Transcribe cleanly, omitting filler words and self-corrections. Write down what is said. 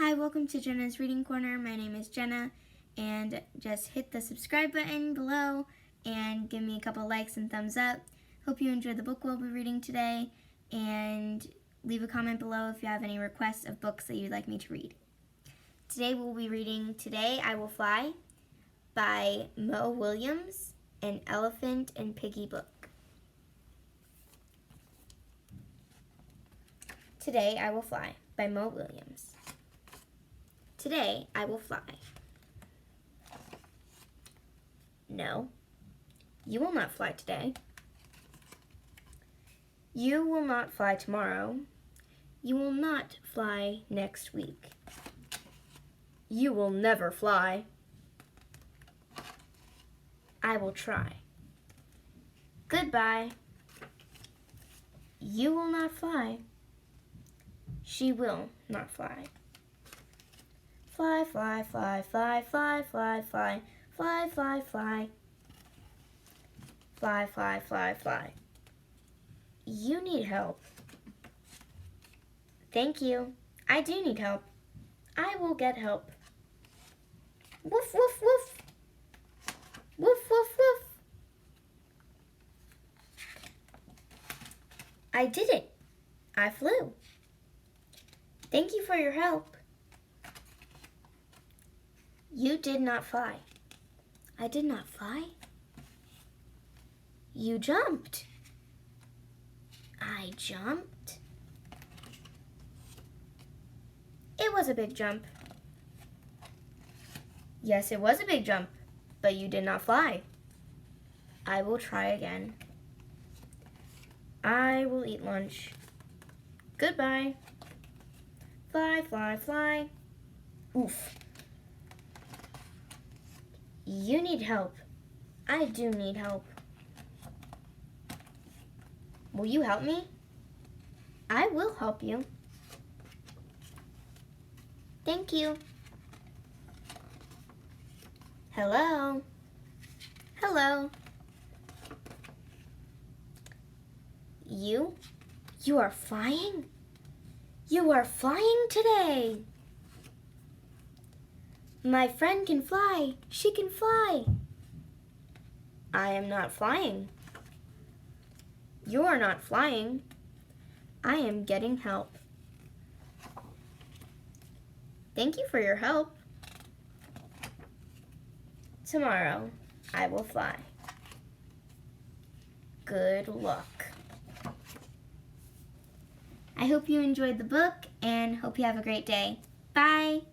Hi, welcome to Jenna's Reading Corner. My name is Jenna, and just hit the subscribe button below and give me a couple likes and thumbs up. Hope you enjoyed the book we'll be reading today, and leave a comment below if you have any requests of books that you'd like me to read. Today we'll be reading Today I Will Fly by Mo Willems, an Elephant and Piggy book. Today I Will Fly by Mo Willems. Today I will fly. No, you will not fly today. You will not fly tomorrow. You will not fly next week. You will never fly. I will try. Goodbye. You will not fly. She will not fly. Fly, fly, fly, fly, fly, fly, fly, fly, fly, fly. Fly, fly, fly, fly. You need help. Thank you. I do need help. I will get help. Woof, woof, woof. Woof, woof, woof. I did it. I flew. Thank you for your help. You did not fly. I did not fly. You jumped. I jumped. It was a big jump. Yes, it was a big jump, but you did not fly. I will try again. I will eat lunch. Goodbye. Fly, fly, fly. Oof. You need help. I do need help. Will you help me? I will help you. Thank you. Hello. Hello. You are flying? You are flying today. My friend can fly. She can fly. I am not flying. You're not flying. I am getting help. Thank you for your help. Tomorrow, I will fly. Good luck. I hope you enjoyed the book and hope you have a great day. Bye.